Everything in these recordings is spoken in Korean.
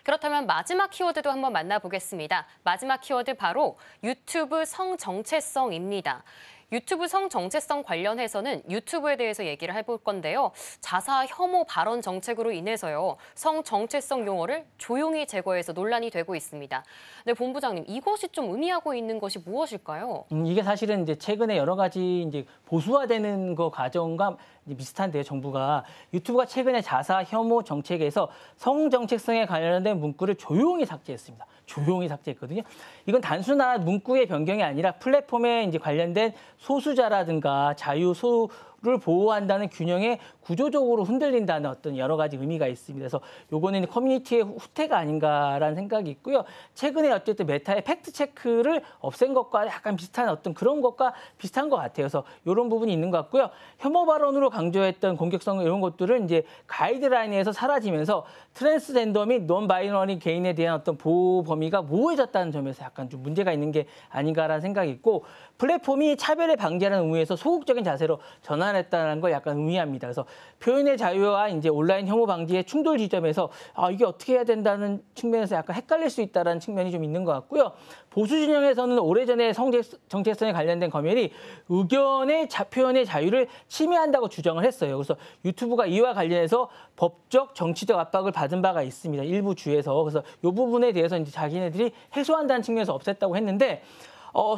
그렇다면 마지막 키워드도 한번 만나보겠습니다. 마지막 키워드 바로 유튜브 성정체성입니다. 유튜브 성정체성 관련해서는 유튜브에 대해서 얘기를 해볼 건데요. 자사 혐오 발언 정책으로 인해서요. 성정체성 용어를 조용히 제거해서 논란이 되고 있습니다. 네, 본부장님, 이것이 좀 의미하고 있는 것이 무엇일까요? 이게 사실은 이제 최근에 여러 가지 이제 보수화되는 거 과정과 비슷한데요. 정부가 유튜브가 최근에 자사 혐오 정책에서 성정체성에 관련된 문구를 조용히 삭제했습니다. 조용히 삭제했거든요. 이건 단순한 문구의 변경이 아니라 플랫폼에 이제 관련된 소수자라든가 자유소를 보호한다는 균형에 구조적으로 흔들린다는 어떤 여러 가지 의미가 있습니다. 그래서 요거는 커뮤니티의 후퇴가 아닌가라는 생각이 있고요. 최근에 어쨌든 메타의 팩트 체크를 없앤 것과 약간 비슷한 어떤 그런 것과 비슷한 것 같아요. 그래서 이런 부분이 있는 것 같고요. 혐오 발언으로 강조했던 공격성 이런 것들은 이제 가이드라인에서 사라지면서 트랜스젠더 및 논 바이너리 개인에 대한 어떤 보호 범위가 모호해졌다는 점에서 약간 좀 문제가 있는 게 아닌가라는 생각이 있고, 플랫폼이 차별을 방지하는 의무에서 소극적인 자세로 전환했다는 걸 약간 의미합니다. 그래서 표현의 자유와 이제 온라인 혐오 방지의 충돌 지점에서 이게 어떻게 해야 된다는 측면에서 약간 헷갈릴 수 있다는 측면이 좀 있는 것 같고요. 보수 진영에서는 오래전에 성정체성에 관련된 검열이 의견의 표현의 자유를 침해한다고 주장을 했어요. 그래서 유튜브가 이와 관련해서 법적, 정치적 압박을 받은 바가 있습니다. 일부 주에서. 그래서 이 부분에 대해서 이제 자기네들이 해소한다는 측면에서 없앴다고 했는데,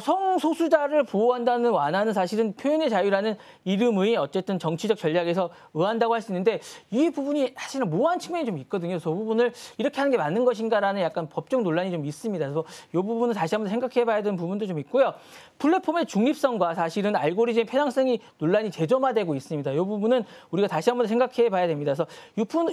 성소수자를 보호한다는 완화는 사실은 표현의 자유라는 이름의 어쨌든 정치적 전략에서 의한다고 할 수 있는데, 이 부분이 사실은 모호한 측면이 좀 있거든요. 그래서 이 부분을 이렇게 하는 게 맞는 것인가라는 약간 법적 논란이 좀 있습니다. 그래서 이 부분은 다시 한번 생각해 봐야 되는 부분도 좀 있고요. 플랫폼의 중립성과 사실은 알고리즘의 편향성이 논란이 재점화되고 있습니다. 이 부분은 우리가 다시 한번 생각해 봐야 됩니다. 그래서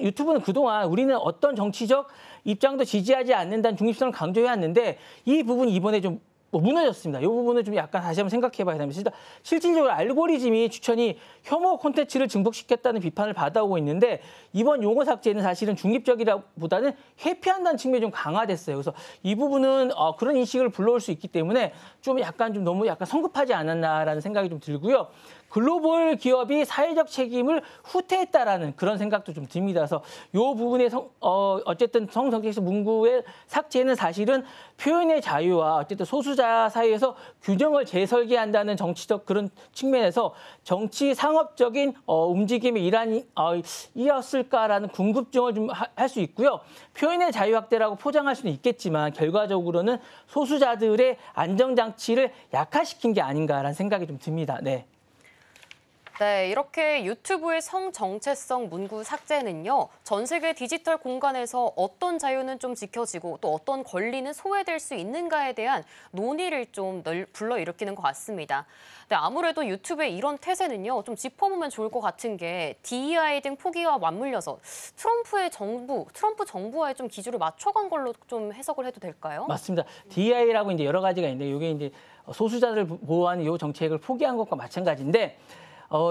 유튜브는 그동안 우리는 어떤 정치적 입장도 지지하지 않는다는 중립성을 강조해 왔는데, 이 부분이 이번에 좀 무너졌습니다. 이 부분을 좀 약간 다시 한번 생각해 봐야 됩니다. 실질적으로 알고리즘이 추천이 혐오 콘텐츠를 증폭시켰다는 비판을 받아오고 있는데, 이번 용어 삭제는 사실은 중립적이라보다는 회피한다는 측면이 좀 강화됐어요. 그래서 이 부분은 그런 인식을 불러올 수 있기 때문에 좀 너무 약간 성급하지 않았나라는 생각이 좀 들고요. 글로벌 기업이 사회적 책임을 후퇴했다라는 그런 생각도 좀 듭니다. 그래서 이 부분에 어쨌든 성정체성 문구의 삭제는 사실은 표현의 자유와 어쨌든 소수자 사이에서 균형을 재설계한다는 정치적 그런 측면에서 정치 상업적인 움직임의 일환이었을까라는 궁금증을 좀 할 수 있고요. 표현의 자유 확대라고 포장할 수는 있겠지만 결과적으로는 소수자들의 안정장치를 약화시킨 게 아닌가라는 생각이 좀 듭니다. 네. 네, 이렇게 유튜브의 성정체성 문구 삭제는요, 전 세계 디지털 공간에서 어떤 자유는 좀 지켜지고 또 어떤 권리는 소외될 수 있는가에 대한 논의를 좀 불러일으키는 것 같습니다. 네, 아무래도 유튜브의 이런 태세는요, 좀 짚어보면 좋을 것 같은 게 DEI 등 포기와 맞물려서 트럼프 정부와의 좀 기조를 맞춰간 걸로 좀 해석을 해도 될까요? 맞습니다. DEI라고 이제 여러 가지가 있는데, 이게 이제 소수자들 보호하는 이 정책을 포기한 것과 마찬가지인데,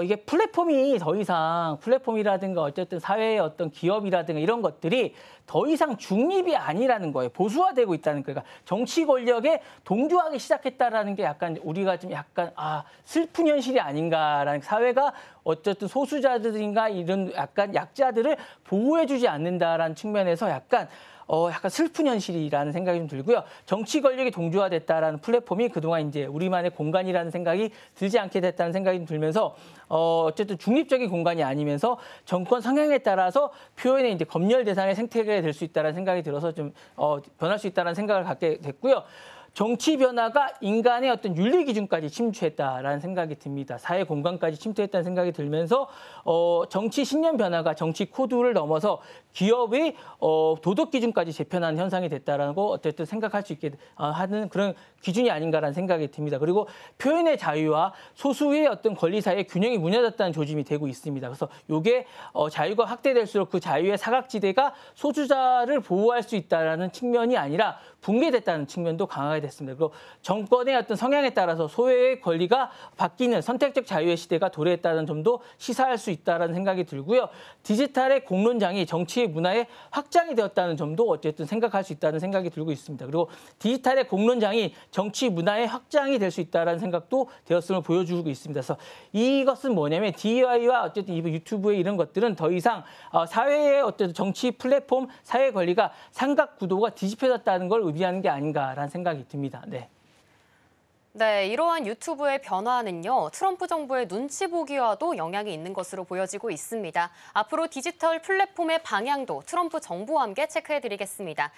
이게 플랫폼이 더 이상 플랫폼이라든가 어쨌든 사회의 어떤 기업이라든가 이런 것들이 더 이상 중립이 아니라는 거예요. 보수화되고 있다는 거예요. 그러니까 정치 권력에 동조하기 시작했다라는 게 약간 우리가 좀 약간 슬픈 현실이 아닌가라는, 사회가 어쨌든 소수자들인가 이런 약간 약자들을 보호해주지 않는다라는 측면에서 약간 슬픈 현실이라는 생각이 좀 들고요. 정치 권력이 동조화됐다라는 플랫폼이 그동안 이제 우리만의 공간이라는 생각이 들지 않게 됐다는 생각이 좀 들면서 어쨌든 중립적인 공간이 아니면서 정권 성향에 따라서 표현의 이제 검열 대상의 생태계가 될 수 있다는 생각이 들어서 좀 변할 수 있다는 생각을 갖게 됐고요. 정치 변화가 인간의 어떤 윤리 기준까지 침투했다라는 생각이 듭니다. 사회 공간까지 침투했다는 생각이 들면서 정치 신념 변화가 정치 코드를 넘어서 기업의 도덕 기준까지 재편하는 현상이 됐다라고 어쨌든 생각할 수 있게 하는 그런 기준이 아닌가라는 생각이 듭니다. 그리고 표현의 자유와 소수의 어떤 권리 사이의 균형이 무너졌다는 조짐이 되고 있습니다. 그래서 이게 자유가 확대될수록 그 자유의 사각지대가 소수자를 보호할 수 있다라는 측면이 아니라 붕괴됐다는 측면도 강하게 됐습니다. 그리고 정권의 어떤 성향에 따라서 소외의 권리가 바뀌는 선택적 자유의 시대가 도래했다는 점도 시사할 수 있다는 생각이 들고요. 디지털의 공론장이 정치의 정치의 문화의 확장이 되었다는 점도 어쨌든 생각할 수 있다는 생각이 들고 있습니다. 그리고 디지털의 공론장이 정치 문화의 확장이 될 수 있다는 생각도 되었음을 보여주고 있습니다. 그래서 이것은 뭐냐면 DI와 어쨌든 유튜브의 이런 것들은 더 이상 사회의 어떤 정치 플랫폼, 사회 권리가 삼각 구도가 뒤집혀졌다는 걸 의미하는 게 아닌가라는 생각이 듭니다. 네. 네, 이러한 유튜브의 변화는요, 트럼프 정부의 눈치 보기와도 영향이 있는 것으로 보여지고 있습니다. 앞으로 디지털 플랫폼의 방향도 트럼프 정부와 함께 체크해드리겠습니다.